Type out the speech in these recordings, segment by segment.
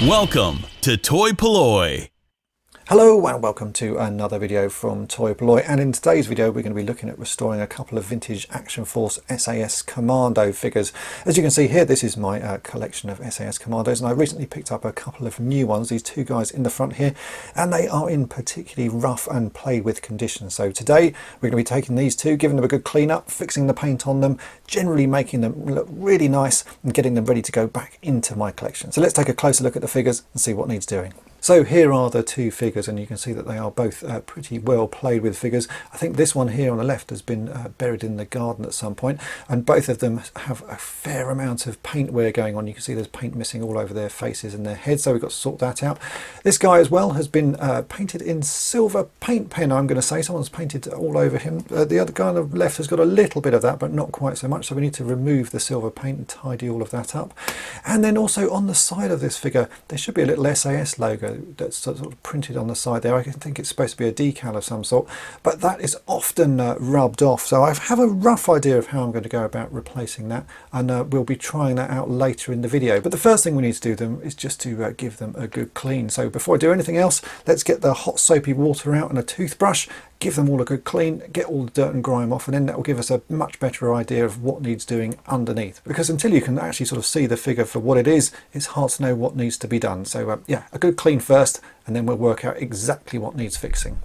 Welcome to Toy Polloi. Hello and welcome to another video from Toy Polloi, and in today's video we're going to be looking at restoring a couple of vintage Action Force SAS Commando figures. As you can see here, this is my collection of SAS Commandos, and I recently picked up a couple of new ones, these two guys in the front here, and they are in particularly rough and played with condition. So today we're going to be taking these two, giving them a good clean up, fixing the paint on them, generally making them look really nice and getting them ready to go back into my collection. So let's take a closer look at the figures and see what needs doing. So here are the two figures, and you can see that they are both pretty well played with figures. I think this one here on the left has been buried in the garden at some point, and both of them have a fair amount of paint wear going on. You can see there's paint missing all over their faces and their heads, so we've got to sort that out. This guy as well has been painted in silver paint pen, I'm going to say. Someone's painted all over him. The other guy on the left has got a little bit of that, but not quite so much, so we need to remove the silver paint and tidy all of that up. And then also on the side of this figure there should be a little SAS logo that's sort of printed on the side there. I think it's supposed to be a decal of some sort, but that is often rubbed off, so I have a rough idea of how I'm going to go about replacing that, and we'll be trying that out later in the video. But the first thing we need to do them is just to give them a good clean. So before I do anything else, let's get the hot soapy water out and a toothbrush, give them all a good clean, get all the dirt and grime off, and then that will give us a much better idea of what needs doing underneath. Because until you can actually sort of see the figure for what it is, it's hard to know what needs to be done. So yeah, a good clean first, and then we'll work out exactly what needs fixing.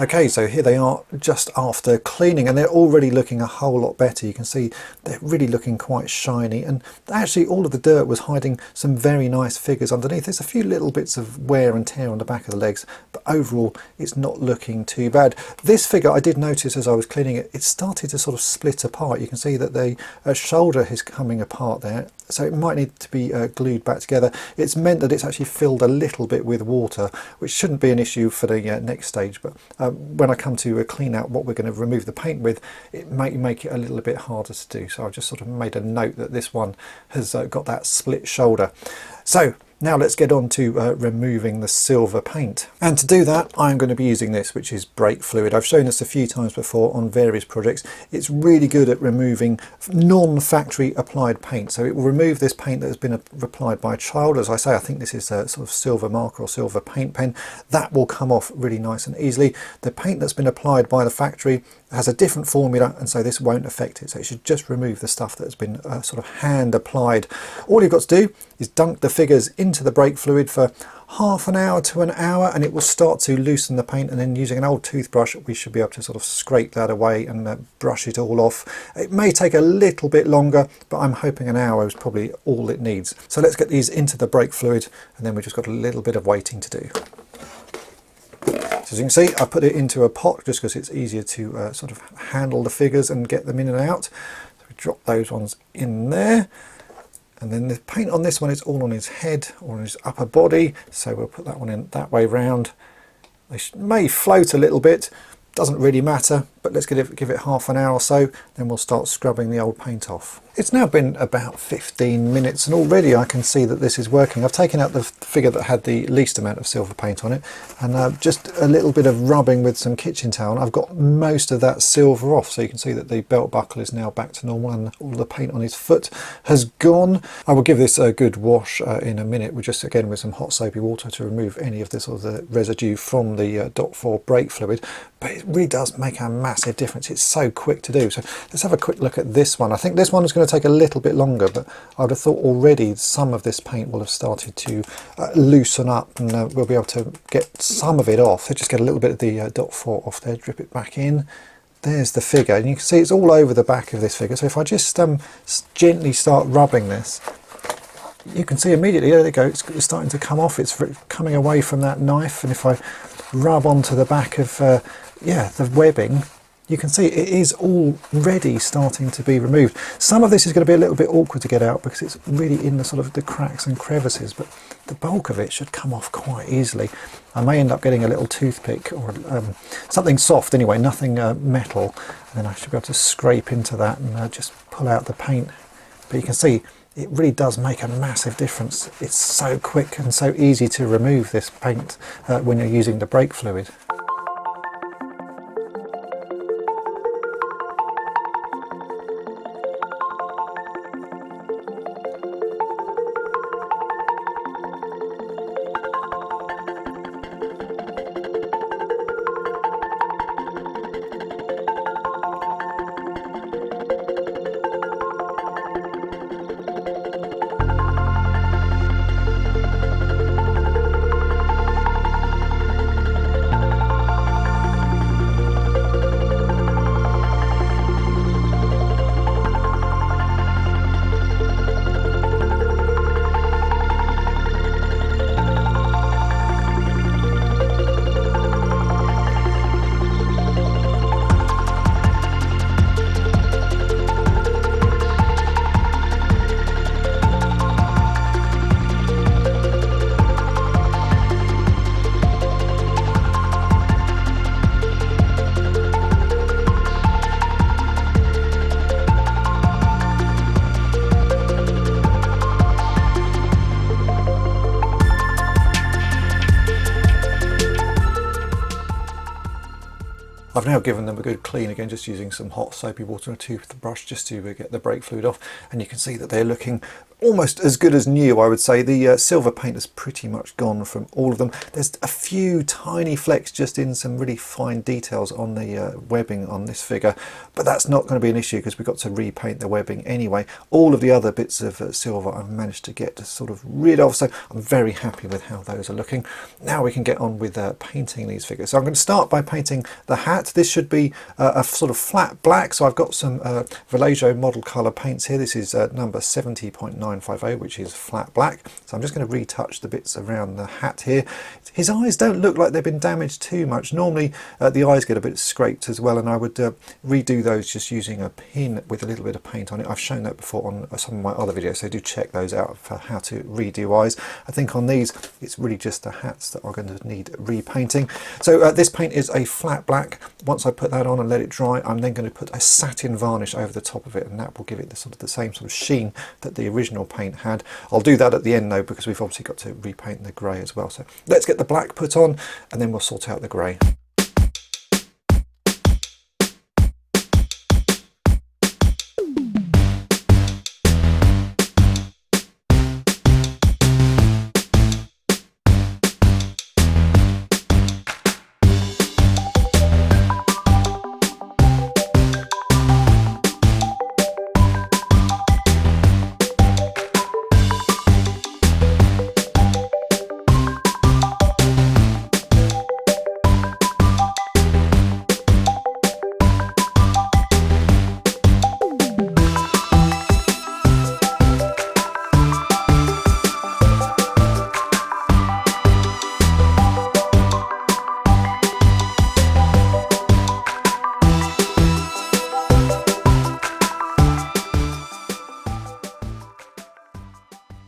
Okay, so here they are just after cleaning, and they're already looking a whole lot better. You can see they're really looking quite shiny, and actually all of the dirt was hiding some very nice figures underneath. There's a few little bits of wear and tear on the back of the legs, but overall it's not looking too bad. This figure, I did notice as I was cleaning it, it started to sort of split apart. You can see that the shoulder is coming apart there, so it might need to be glued back together. It's meant that it's actually filled a little bit with water, which shouldn't be an issue for the next stage, but when I come to clean out what we're going to remove the paint with, it might make it a little bit harder to do. So I've just sort of made a note that this one has got that split shoulder. So now let's get on to removing the silver paint. And to do that, I'm going to be using this, which is brake fluid. I've shown this a few times before on various projects. It's really good at removing non-factory applied paint. So it will remove this paint that has been applied by a child. As I say, I think this is a sort of silver marker or silver paint pen. That will come off really nice and easily. The paint that's been applied by the factory has a different formula, and so this won't affect it. So it should just remove the stuff that's been sort of hand applied. All you've got to do is dunk the figures into the brake fluid for half an hour to an hour, and it will start to loosen the paint, and then using an old toothbrush we should be able to sort of scrape that away and brush it all off. It may take a little bit longer, but I'm hoping an hour is probably all it needs. So let's get these into the brake fluid, and then we've just got a little bit of waiting to do. So as you can see, I put it into a pot just because it's easier to sort of handle the figures and get them in and out. So we drop those ones in there. And then the paint on this one is all on his head or on his upper body, so we'll put that one in that way round. They may float a little bit, doesn't really matter, but let's give it half an hour or so, then we'll start scrubbing the old paint off. It's now been about 15 minutes, and already I can see that this is working. I've taken out the figure that had the least amount of silver paint on it, and just a little bit of rubbing with some kitchen towel, and I've got most of that silver off. So you can see that the belt buckle is now back to normal, and all the paint on his foot has gone. I will give this a good wash in a minute, with just again with some hot soapy water to remove any of this sort of the residue from the dot 4 brake fluid. But it really does make a massive difference. It's so quick to do. So let's have a quick look at this one. I think this one is going to take a little bit longer, but I would have thought already some of this paint will have started to loosen up, and we'll be able to get some of it off. So just get a little bit of the dot 4 off there, drip it back in. There's the figure, and you can see it's all over the back of this figure. So if I just gently start rubbing this, you can see immediately, there they go, it's starting to come off. It's coming away from that knife, and if I rub onto the back of the webbing, you can see it is already starting to be removed. Some of this is going to be a little bit awkward to get out because it's really in the sort of the cracks and crevices, but the bulk of it should come off quite easily. I may end up getting a little toothpick or something soft anyway, nothing metal, and then I should be able to scrape into that and just pull out the paint. But you can see it really does make a massive difference. It's so quick and so easy to remove this paint when you're using the brake fluid. I've now given them a good clean again, just using some hot soapy water and a toothbrush just to get the brake fluid off, and you can see that they're looking almost as good as new, I would say. The silver paint has pretty much gone from all of them. There's a few tiny flecks just in some really fine details on the webbing on this figure, but that's not going to be an issue because we've got to repaint the webbing anyway. All of the other bits of silver I've managed to get sort of rid of, so I'm very happy with how those are looking. Now we can get on with painting these figures. So I'm going to start by painting the hat. This should be a sort of flat black, so I've got some Vallejo model colour paints here. This is number 70.950, which is flat black. So I'm just going to retouch the bits around the hat here. His eyes don't look like they've been damaged too much. Normally the eyes get a bit scraped as well, and I would redo those just using a pin with a little bit of paint on it. I've shown that before on some of my other videos, so do check those out for how to redo eyes. I think on these it's really just the hats that are going to need repainting. So this paint is a flat black. Once I put that on and let it dry, I'm then going to put a satin varnish over the top of it, and that will give it the same sort of sheen that the original paint had. I'll do that at the end though, because we've obviously got to repaint the grey as well. So let's get the black put on and then we'll sort out the grey.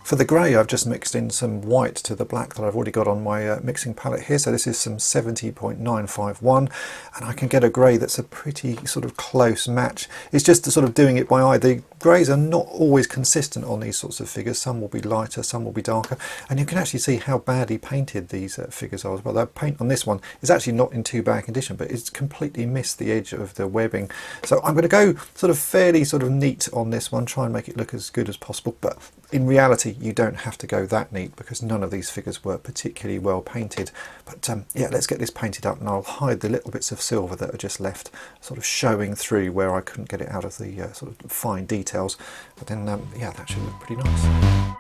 For the grey, I've just mixed in some white to the black that I've already got on my mixing palette here. So this is some 70.951, and I can get a grey that's a pretty sort of close match. It's just the sort of doing it by eye. The greys are not always consistent on these sorts of figures. Some will be lighter, some will be darker, and you can actually see how badly painted these figures are as well. The paint on this one is actually not in too bad condition, but it's completely missed the edge of the webbing. So I'm going to go sort of fairly sort of neat on this one, try and make it look as good as possible, but in reality you don't have to go that neat because none of these figures were particularly well painted. But yeah, let's get this painted up, and I'll hide the little bits of silver that are just left sort of showing through where I couldn't get it out of the sort of fine details. But then yeah, that should look pretty nice.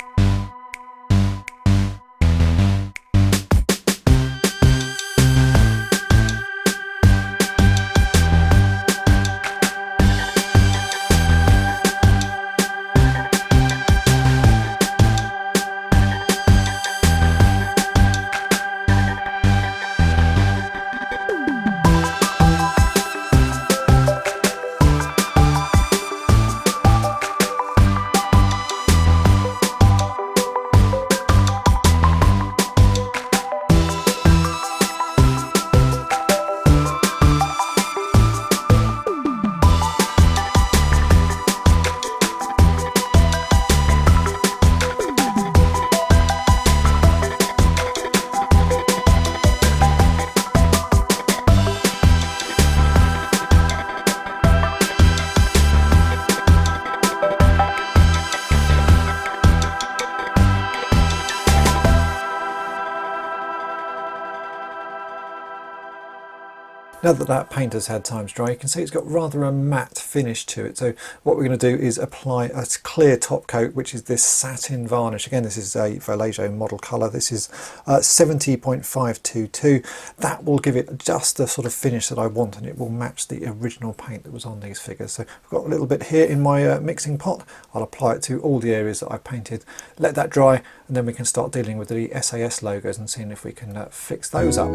Now that that paint has had time to dry, you can see it's got rather a matte finish to it. So what we're going to do is apply a clear top coat, which is this satin varnish. Again, this is a Vallejo model colour. This is 70.522. That will give it just the sort of finish that I want, and it will match the original paint that was on these figures. So I've got a little bit here in my mixing pot. I'll apply it to all the areas that I've painted, let that dry, and then we can start dealing with the SAS logos and seeing if we can fix those up.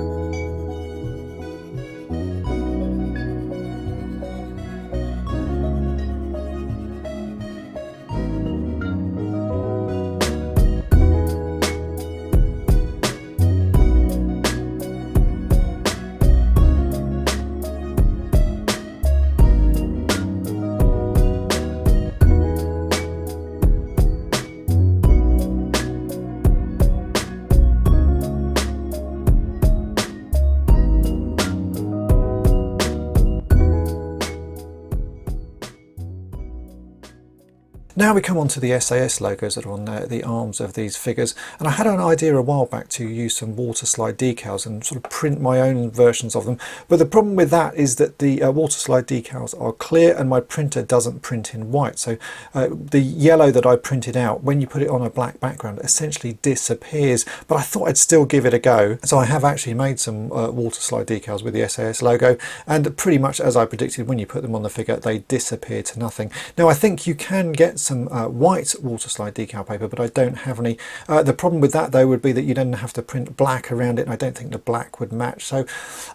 Now we come on to the SAS logos that are on the arms of these figures, and I had an idea a while back to use some water slide decals and sort of print my own versions of them, but the problem with that is that the water slide decals are clear and my printer doesn't print in white. So the yellow that I printed out, when you put it on a black background, essentially disappears, but I thought I'd still give it a go. So I have actually made some water slide decals with the SAS logo, and pretty much as I predicted, when you put them on the figure they disappear to nothing. Now I think you can get some white water slide decal paper, but I don't have any. The problem with that though would be that you then have to print black around it, and I don't think the black would match. So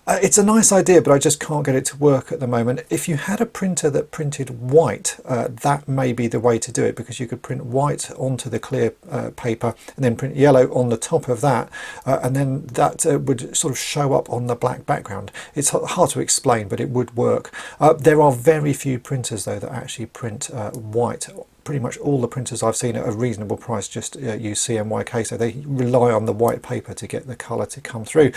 it's a nice idea, but I just can't get it to work at the moment. If you had a printer that printed white, that may be the way to do it, because you could print white onto the clear paper and then print yellow on the top of that, and then that would sort of show up on the black background. It's hard to explain, but it would work. There are very few printers though that actually print white. Pretty much all the printers I've seen at a reasonable price just use CMYK, so they rely on the white paper to get the colour to come through.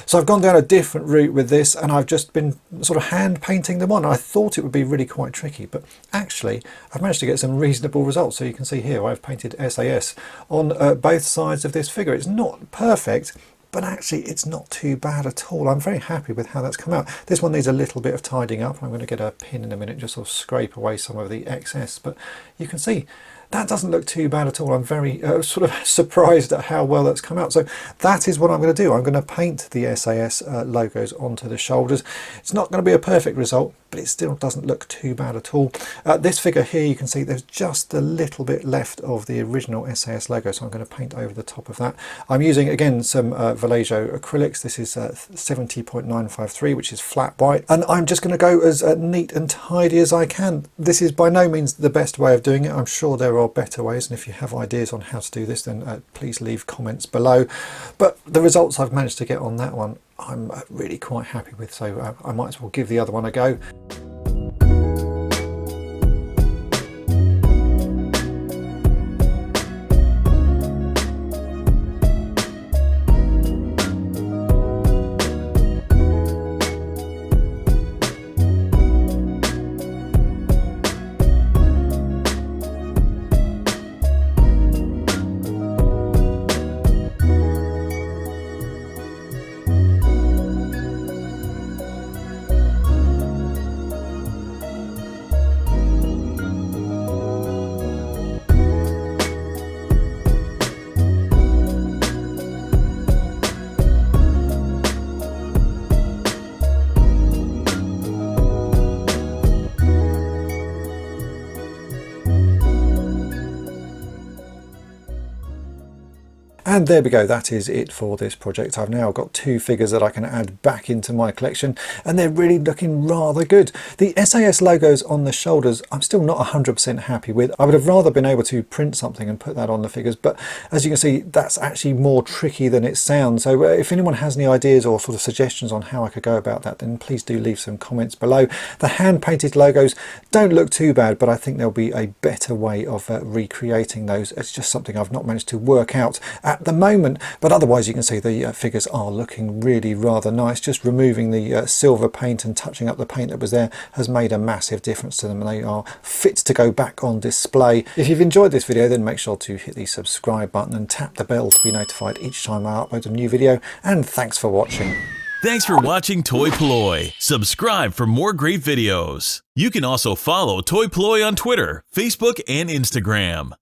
So I've gone down a different route with this, and I've just been sort of hand painting them on. I thought it would be really quite tricky, but actually I've managed to get some reasonable results. So you can see here I've painted SAS on both sides of this figure. It's not perfect, but actually it's not too bad at all. I'm very happy with how that's come out. This one needs a little bit of tidying up. I'm going to get a pin in a minute, just sort of scrape away some of the excess, but you can see that doesn't look too bad at all. I'm very sort of surprised at how well that's come out. So that is what I'm going to do. I'm going to paint the SAS logos onto the shoulders. It's not going to be a perfect result, but it still doesn't look too bad at all. This figure here, you can see there's just a little bit left of the original SAS logo, so I'm going to paint over the top of that. I'm using again some Vallejo acrylics. This is 70.953, which is flat white, and I'm just going to go as neat and tidy as I can. This is by no means the best way of doing it. I'm sure there are better ways, and if you have ideas on how to do this, then please leave comments below. But the results I've managed to get on that one, I'm really quite happy with, so I might as well give the other one a go. And there we go, that is it for this project. I've now got two figures that I can add back into my collection, and they're really looking rather good. The SAS logos on the shoulders, I'm still not 100% happy with. I would have rather been able to print something and put that on the figures, but as you can see, that's actually more tricky than it sounds. So if anyone has any ideas or sort of suggestions on how I could go about that, then please do leave some comments below. The hand-painted logos don't look too bad, but I think there'll be a better way of recreating those. It's just something I've not managed to work out at the moment, but otherwise you can see the figures are looking really rather nice. Just removing the silver paint and touching up the paint that was there has made a massive difference to them, and they are fit to go back on display. If you've enjoyed this video, then make sure to hit the subscribe button and tap the bell to be notified each time I upload a new video, and thanks for watching. Thanks for watching Toy Polloi. Subscribe for more great videos. You can also follow Toy Polloi on Twitter, Facebook, and Instagram.